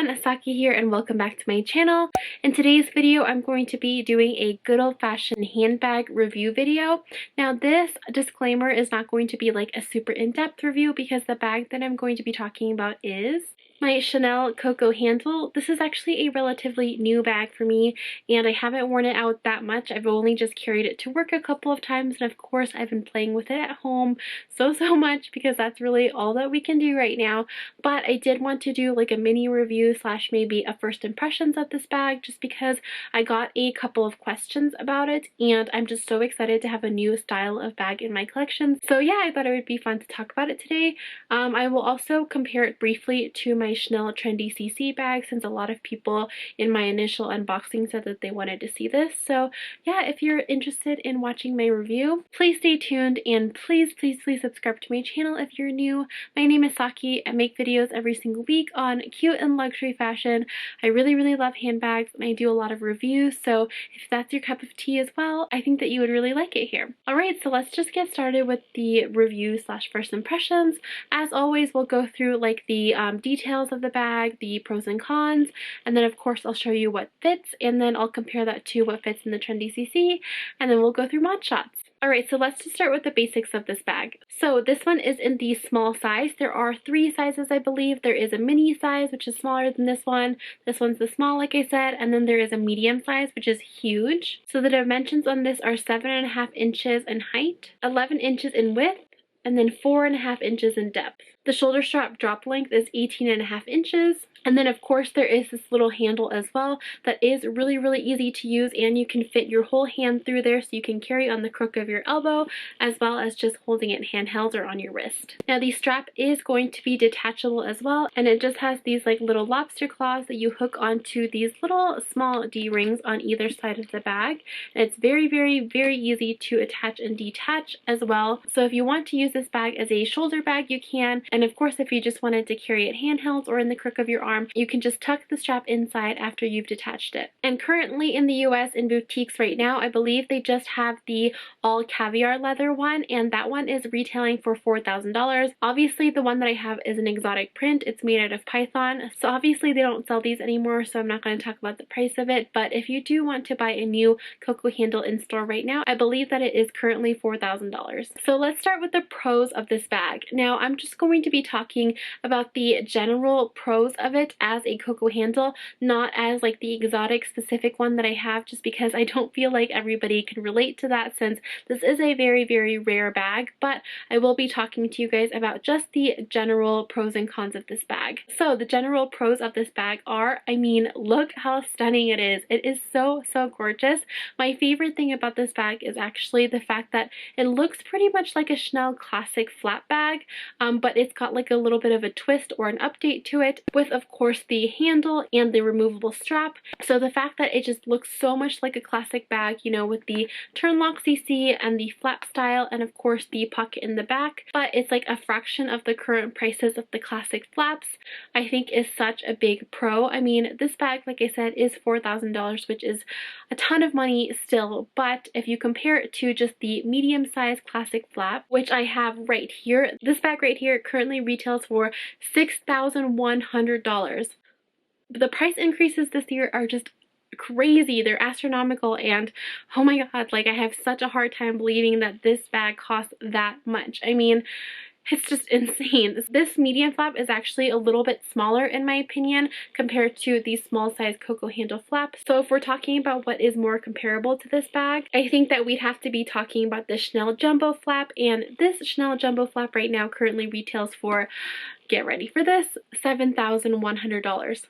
everyone, Saki here and welcome back to my channel. In today's video, I'm going to be doing a good old-fashioned handbag review video. Now this disclaimer is not going to be like a super in-depth review because the bag that I'm going to be talking about is my Chanel COCO handle. This is actually a relatively new bag for me and I haven't worn it out that much. I've only just carried it to work a couple of times, and of course I've been playing with it at home so much because that's really all that we can do right now. But I did want to do like a mini review slash maybe a first impressions of this bag just because I got a couple of questions about it and I'm just so excited to have a new style of bag in my collection. So yeah, I thought it would be fun to talk about it today. I will also compare it briefly to my Chanel Trendy CC bag since a lot of people in my initial unboxing said that they wanted to see this. So yeah, if you're interested in watching my review, please stay tuned and please subscribe to my channel if you're new. My name is Saki. I make videos every single week on cute and luxury fashion. I really love handbags and I do a lot of reviews, so if that's your cup of tea as well, I think that you would really like it here. Alright, so let's just get started with the review slash first impressions. As always, we'll go through like the details of the bag, the pros and cons, and then of course I'll show you what fits, and then I'll compare that to what fits in the Trendy CC, and then we'll go through mod shots. Alright, so let's just start with the basics of this bag. So this one is in the small size. There are 3 sizes, I believe. There is a mini size, which is smaller than this one. This one's the small, like I said, and then there is a medium size, which is huge. So the dimensions on this are 7.5 inches in height, 11 inches in width, and then 4.5 inches in depth. The shoulder strap drop length is 18.5 inches. And then of course there is this little handle as well that is really easy to use, and you can fit your whole hand through there so you can carry on the crook of your elbow as well as just holding it handheld or on your wrist. Now the strap is going to be detachable as well, and it just has these like little lobster claws that you hook onto these little small D-rings on either side of the bag. And it's very easy to attach and detach as well. So if you want to use this bag as a shoulder bag, you can. And of course if you just wanted to carry it handheld or in the crook of your arm, you can just tuck the strap inside after you've detached it. And currently in the US in boutiques right now, I believe they just have the all caviar leather one, and that one is retailing for $4,000. Obviously the one that I have is an exotic print. It's made out of python, so obviously they don't sell these anymore, so I'm not going to talk about the price of it. But if you do want to buy a new COCO handle in store right now, I believe that it is currently $4,000. So let's start with the pros of this bag. Now I'm just going to be talking about the general pros of it as a COCO handle, not as like the exotic specific one that I have, just because I don't feel like everybody can relate to that since this is a very rare bag. But I will be talking to you guys about just the general pros and cons of this bag. So the general pros of this bag are, I mean, look how stunning it is. It is so gorgeous. My favorite thing about this bag is actually the fact that it looks pretty much like a Chanel classic flat bag, but it's got like a little bit of a twist or an update to it with, of course, the handle and the removable strap. So the fact that it just looks so much like a classic bag, you know, with the turn lock CC and the flap style and of course the pocket in the back, but it's like a fraction of the current prices of the classic flaps, I think is such a big pro. I mean, this bag, like I said, is $4,000, which is a ton of money still, but if you compare it to just the medium-sized classic flap, which I have right here, this bag right here currently retails for $6,100. The price increases this year are just crazy. They're astronomical, and oh my god, like I have such a hard time believing that this bag costs that much. I mean, it's just insane. This medium flap is actually a little bit smaller in my opinion compared to the small size COCO handle flap. So if we're talking about what is more comparable to this bag, I think that we'd have to be talking about the Chanel Jumbo flap, and this Chanel Jumbo flap right now currently retails for, get ready for this, $7,100.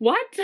What?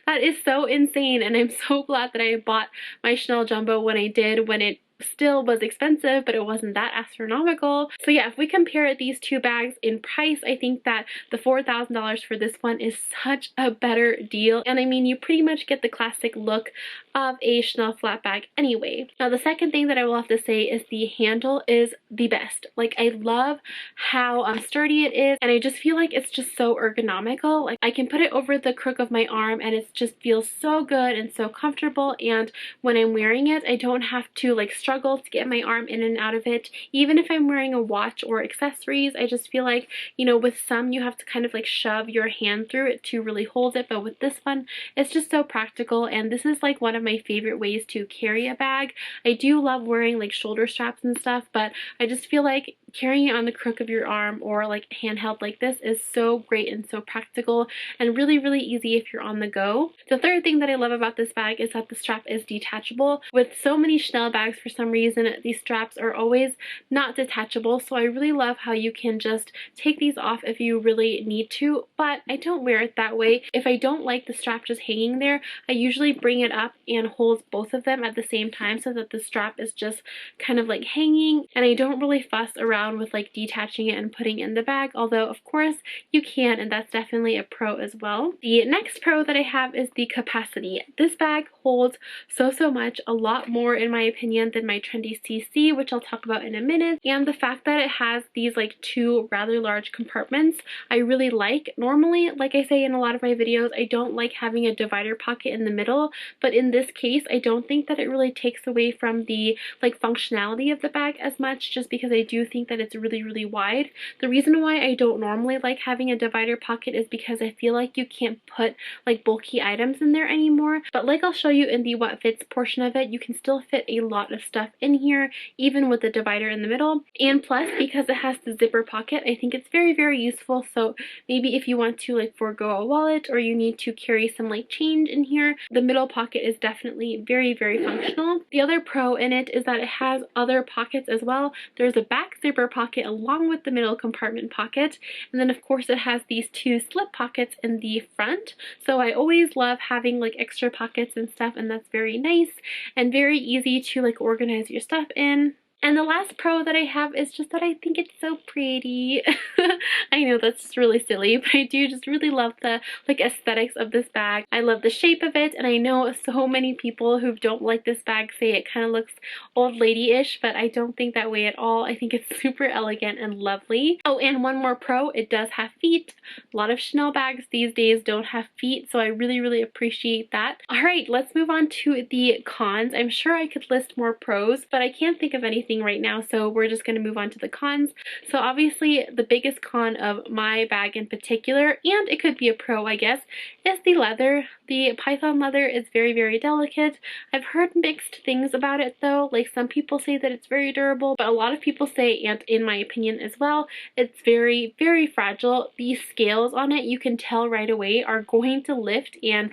That is so insane, and I'm so glad that I bought my Chanel Jumbo when I did, when it still was expensive, but it wasn't that astronomical. So yeah, if we compare these two bags in price, I think that the $4,000 for this one is such a better deal. And I mean, you pretty much get the classic look of a Chanel flat bag anyway. Now the second thing that I will have to say is the handle is the best. Like I love how sturdy it is, and I just feel like it's just so ergonomical. Like I can put it over the crook of my arm and it just feels so good and so comfortable, and when I'm wearing it I don't have to like struggle to get my arm in and out of it. Even if I'm wearing a watch or accessories, I just feel like, you know, with some you have to kind of like shove your hand through it to really hold it, but with this one it's just so practical, and this is like one of my favorite ways to carry a bag. I do love wearing like shoulder straps and stuff, but I just feel like carrying it on the crook of your arm or like handheld like this is so great and so practical and really easy if you're on the go. The third thing that I love about this bag is that the strap is detachable. With so many Chanel bags, for some reason these straps are always not detachable, so I really love how you can just take these off if you really need to, but I don't wear it that way. If I don't like the strap just hanging there, I usually bring it up and hold both of them at the same time so that the strap is just kind of like hanging, and I don't really fuss around with like detaching it and putting it in the bag, although of course you can, and that's definitely a pro as well. The next pro that I have is the capacity. This bag holds so much, a lot more in my opinion than my Trendy CC, which I'll talk about in a minute, and the fact that it has these like two rather large compartments I really like. Normally, like I say in a lot of my videos, I don't like having a divider pocket in the middle, but in this case I don't think that it really takes away from the like functionality of the bag as much, just because I do think that it's really wide. The reason why I don't normally like having a divider pocket is because I feel like you can't put like bulky items in there anymore, but like I'll show you in the what fits portion of it, you can still fit a lot of stuff in here even with the divider in the middle. And plus, because it has the zipper pocket, I think it's very useful. So maybe if you want to like forego a wallet or you need to carry some like change in here, the middle pocket is definitely very functional. The other pro in it is that it has other pockets as well. There's a back zipper pocket along with the middle compartment pocket, and then of course it has these two slip pockets in the front. So I always love having like extra pockets and stuff, and that's very nice and very easy to like organize your stuff in. And the last pro that I have is just that I think it's so pretty. I know that's just really silly, but I do just really love the like aesthetics of this bag. I love the shape of it, and I know so many people who don't like this bag say it kind of looks old lady-ish, but I don't think that way at all. I think it's super elegant and lovely. Oh, and one more pro, it does have feet. A lot of Chanel bags these days don't have feet, so I really appreciate that. Alright, let's move on to the cons. I'm sure I could list more pros, but I can't think of anything right now, so we're just going to move on to the cons. So obviously the biggest con of my bag in particular, and it could be a pro I guess, is the leather. The python leather is very delicate. I've heard mixed things about it though. Like some people say that it's very durable, but a lot of people say, and in my opinion as well, it's very fragile. These scales on it, you can tell right away, are going to lift, and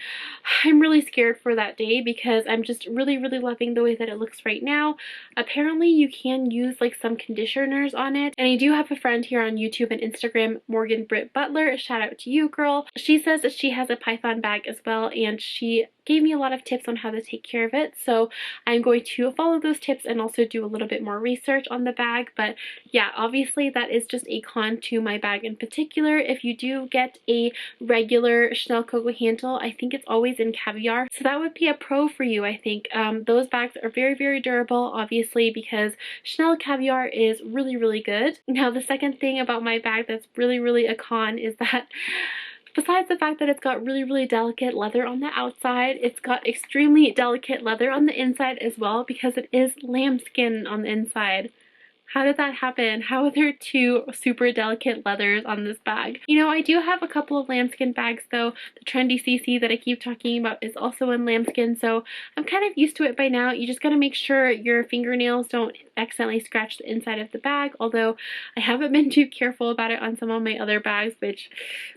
I'm really scared for that day because I'm just really loving the way that it looks right now. Apparently you can use like some conditioners on it, and I do have a friend here on YouTube and Instagram, Morgan Britt Butler, shout out to you girl. She says that she has a python bag as well, and she gave me a lot of tips on how to take care of it, so I'm going to follow those tips and also do a little bit more research on the bag. But yeah, obviously that is just a con to my bag in particular. If you do get a regular Chanel COCO handle, I think it's always in caviar, so that would be a pro for you. I think those bags are very durable, obviously, because Chanel caviar is really good. Now the second thing about my bag that's really a con is that besides the fact that it's got really delicate leather on the outside, it's got extremely delicate leather on the inside as well, because it is lambskin on the inside. How did that happen? How are there two super delicate leathers on this bag? You know, I do have a couple of lambskin bags though. The Trendy CC that I keep talking about is also in lambskin, so I'm kind of used to it by now. You just gotta make sure your fingernails don't accidentally scratch the inside of the bag, although I haven't been too careful about it on some of my other bags, which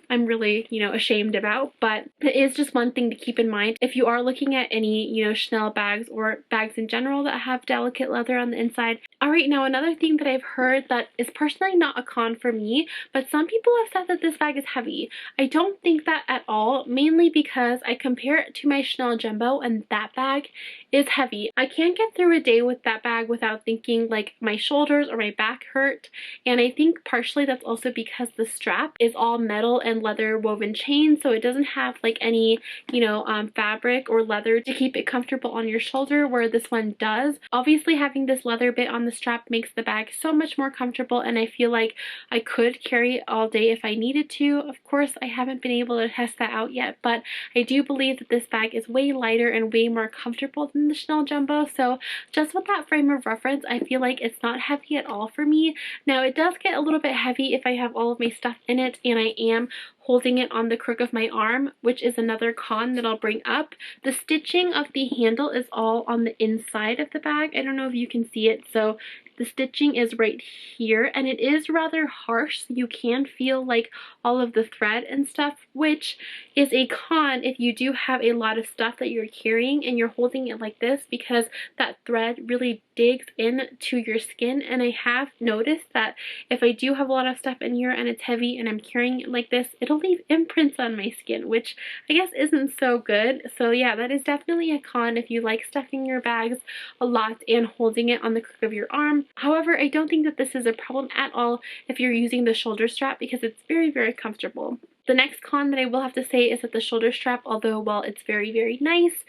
I'm really, you know, ashamed about. But it is just one thing to keep in mind if you are looking at any, you know, Chanel bags or bags in general that have delicate leather on the inside. Alright, now another thing that I've heard that is personally not a con for me, but some people have said that this bag is heavy. I don't think that at all, mainly because I compare it to my Chanel Jumbo, and that bag is heavy. I can't get through a day with that bag without thinking making like my shoulders or my back hurt. And I think partially that's also because the strap is all metal and leather woven chain, so it doesn't have like any, you know, fabric or leather to keep it comfortable on your shoulder, where this one does. Obviously, having this leather bit on the strap makes the bag so much more comfortable, and I feel like I could carry it all day if I needed to. Of course, I haven't been able to test that out yet, but I do believe that this bag is way lighter and way more comfortable than the Chanel Jumbo. So just with that frame of reference, I feel like it's not heavy at all for me. Now, it does get a little bit heavy if I have all of my stuff in it and I am holding it on the crook of my arm, which is another con that I'll bring up. The stitching of the handle is all on the inside of the bag. I don't know if you can see it. So the stitching is right here, and it is rather harsh, so you can feel like all of the thread and stuff, which is a con if you do have a lot of stuff that you're carrying and you're holding it like this, because that thread really digs into your skin. And I have noticed that if I do have a lot of stuff in here and it's heavy and I'm carrying it like this, it'll leave imprints on my skin, which I guess isn't so good. So yeah, that is definitely a con if you like stuffing your bags a lot and holding it on the crook of your arm. However, I don't think that this is a problem at all if you're using the shoulder strap, because it's very, very comfortable. The next con that I will have to say is that the shoulder strap, although while it's very, very nice,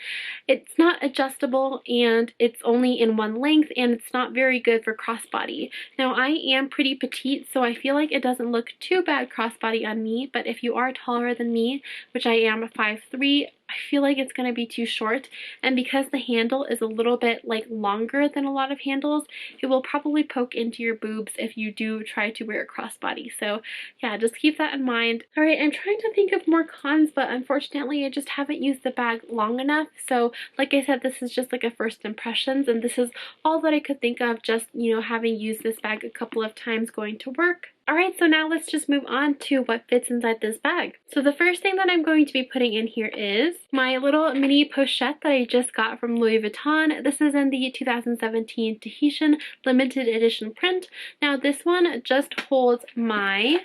it's not adjustable and it's only in one length, and it's not very good for crossbody. Now, I am pretty petite, so I feel like it doesn't look too bad crossbody on me, but if you are taller than me, which I am 5'3", I feel like it's going to be too short, and because the handle is a little bit like longer than a lot of handles, it will probably poke into your boobs if you do try to wear a crossbody. So yeah, just keep that in mind. Alright, I'm trying to think of more cons, but unfortunately I just haven't used the bag long enough. So like I said, this is just like a first impressions, and this is all that I could think of, just, you know, having used this bag a couple of times going to work. Alright, so now let's just move on to what fits inside this bag. So the first thing that I'm going to be putting in here is my little mini pochette that I just got from Louis Vuitton. This is in the 2017 Tahitian limited edition print. Now this one just holds my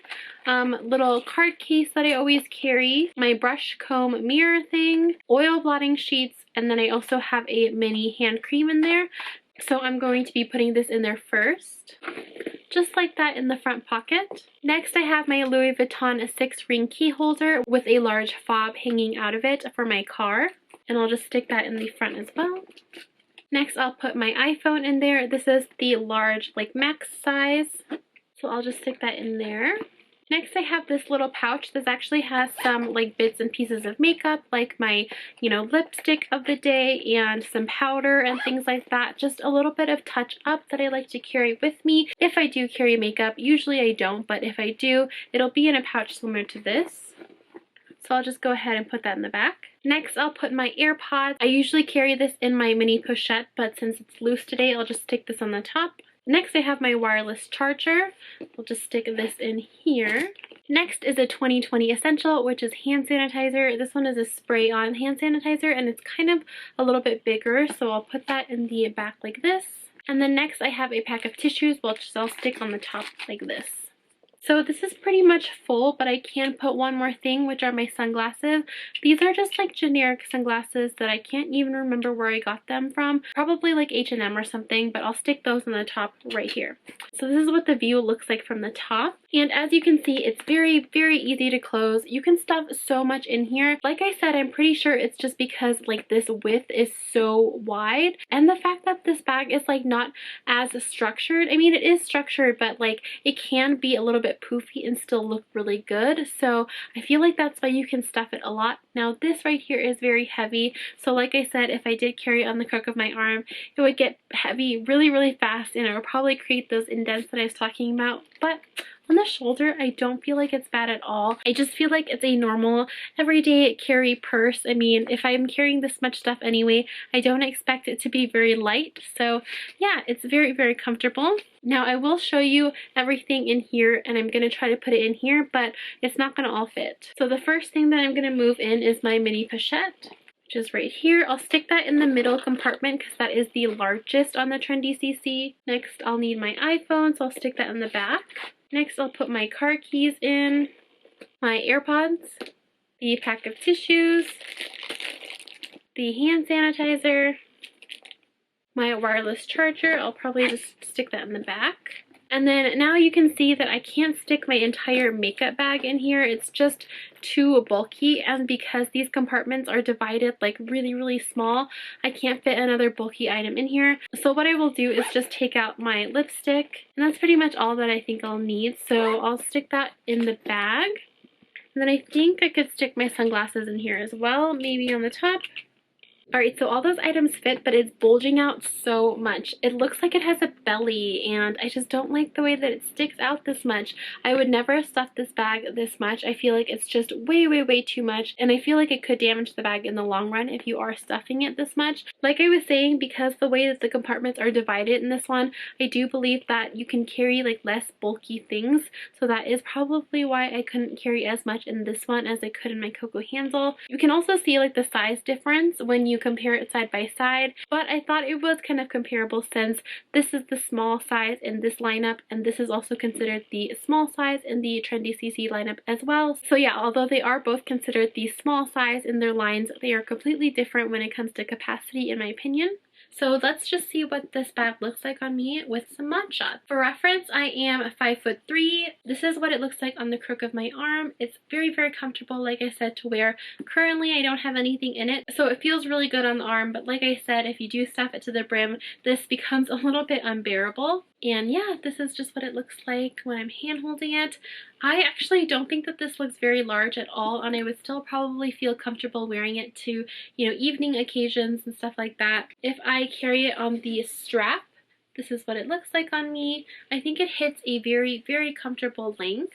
little card case that I always carry, my brush comb mirror thing, oil blotting sheets, and then I also have a mini hand cream in there. So I'm going to be putting this in there first, just like that, in the front pocket. Next, I have my Louis Vuitton 6-ring key holder with a large fob hanging out of it for my car, and I'll just stick that in the front as well. Next, I'll put my iPhone in there. This is the large, like, max size, so I'll just stick that in there. Next, I have this little pouch. This actually has some like bits and pieces of makeup, like my, you know, lipstick of the day and some powder and things like that. Just a little bit of touch up that I like to carry with me if I do carry makeup. Usually I don't, but if I do, it'll be in a pouch similar to this. So I'll just go ahead and put that in the back. Next, I'll put my AirPods. I usually carry this in my mini pochette, but since it's loose today, I'll just stick this on the top. Next, I have my wireless charger. We'll just stick this in here. Next is a 2020 essential, which is hand sanitizer. This one is a spray-on hand sanitizer, and it's kind of a little bit bigger, so I'll put that in the back like this. And then next, I have a pack of tissues, which I'll stick on the top like this. So this is pretty much full, but I can put one more thing, which are my sunglasses. These are just like generic sunglasses that I can't even remember where I got them from. Probably like H&M or something, but I'll stick those on the top right here. So this is what the view looks like from the top. And as you can see, it's very, very easy to close. You can stuff so much in here. Like I said, I'm pretty sure it's just because like this width is so wide. And the fact that this bag is like not as structured. I mean, it is structured, but like it can be a little bit poofy and still look really good. So I feel like that's why you can stuff it a lot. Now this right here is very heavy. So like I said, if I did carry it on the crook of my arm, it would get heavy really, really fast, and it would probably create those indents that I was talking about. But on the shoulder, I don't feel like it's bad at all. I just feel like it's a normal, everyday carry purse. I mean, if I'm carrying this much stuff anyway, I don't expect it to be very light. So yeah, it's very, very comfortable. Now I will show you everything in here, and I'm going to try to put it in here, but it's not going to all fit. So the first thing that I'm going to move in is my mini pochette, which is right here. I'll stick that in the middle compartment because that is the largest on the Trendy CC. Next, I'll need my iPhone, so I'll stick that in the back. Next, I'll put my car keys in, my AirPods, the pack of tissues, the hand sanitizer, my wireless charger. I'll probably just stick that in the back. And then now you can see that I can't stick my entire makeup bag in here. It's just too bulky, and because these compartments are divided like really small, I can't fit another bulky item in here. So what I will do is just take out my lipstick, and that's pretty much all that I think I'll need. So I'll stick that in the bag. And then I think I could stick my sunglasses in here as well, maybe on the top. Alright, so all those items fit, but it's bulging out so much. It looks like it has a belly, and I just don't like the way that it sticks out this much. I would never stuff this bag this much. I feel like it's just way too much, and I feel like it could damage the bag in the long run if you are stuffing it this much. Like I was saying, because the way that the compartments are divided in this one, I do believe that you can carry like less bulky things, so that is probably why I couldn't carry as much in this one as I could in my COCO handle. You can also see like the size difference when you compare it side by side, but I thought it was kind of comparable since this is the small size in this lineup, and this is also considered the small size in the Trendy CC lineup as well. So yeah, although they are both considered the small size in their lines, they are completely different when it comes to capacity in my opinion. So let's just see what this bag looks like on me with some matcha. For reference, I am 5'3". This is what it looks like on the crook of my arm. It's very comfortable, like I said, to wear. Currently, I don't have anything in it, so it feels really good on the arm, but like I said, if you do stuff it to the brim, this becomes a little bit unbearable. And yeah, this is just what it looks like when I'm hand holding it. I actually don't think that this looks very large at all, and I would still probably feel comfortable wearing it to, you know, evening occasions and stuff like that. If I carry it on the strap, this is what it looks like on me. I think it hits a very comfortable length.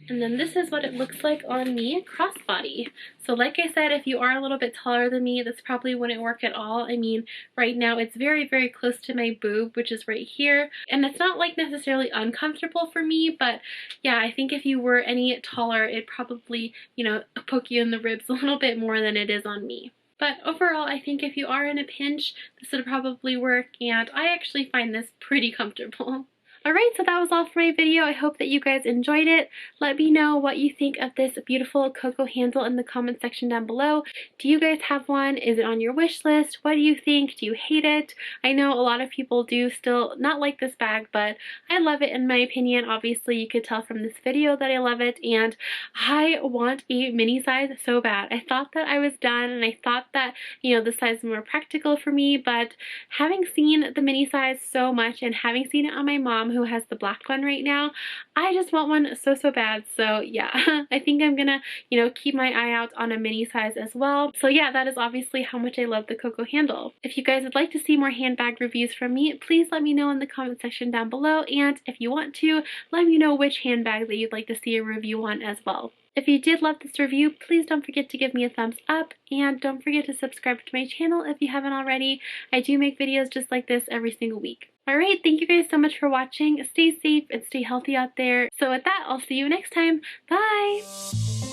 And then this is what it looks like on me crossbody. So like I said, if you are a little bit taller than me, this probably wouldn't work at all. I mean, right now it's very close to my boob, which is right here. And it's not like necessarily uncomfortable for me, but yeah, I think if you were any taller, it'd probably, you know, poke you in the ribs a little bit more than it is on me. But overall, I think if you are in a pinch, this would probably work, and I actually find this pretty comfortable. Alright, so that was all for my video. I hope that you guys enjoyed it. Let me know what you think of this beautiful COCO handle in the comment section down below. Do you guys have one? Is it on your wish list? What do you think? Do you hate it? I know a lot of people do still not like this bag, but I love it in my opinion. Obviously, you could tell from this video that I love it, and I want a mini size so bad. I thought that I was done, and I thought that, you know, the size was more practical for me, but having seen the mini size so much and having seen it on my mom, who has the black one right now, I just want one so bad. So yeah, I think I'm gonna, you know, keep my eye out on a mini size as well. So yeah, that is obviously how much I love the COCO handle. If you guys would like to see more handbag reviews from me, please let me know in the comment section down below, and if you want to, let me know which handbag that you'd like to see a review on as well. If you did love this review, please don't forget to give me a thumbs up, and don't forget to subscribe to my channel if you haven't already. I do make videos just like this every single week. Alright, thank you guys so much for watching. Stay safe and stay healthy out there. So with that, I'll see you next time. Bye!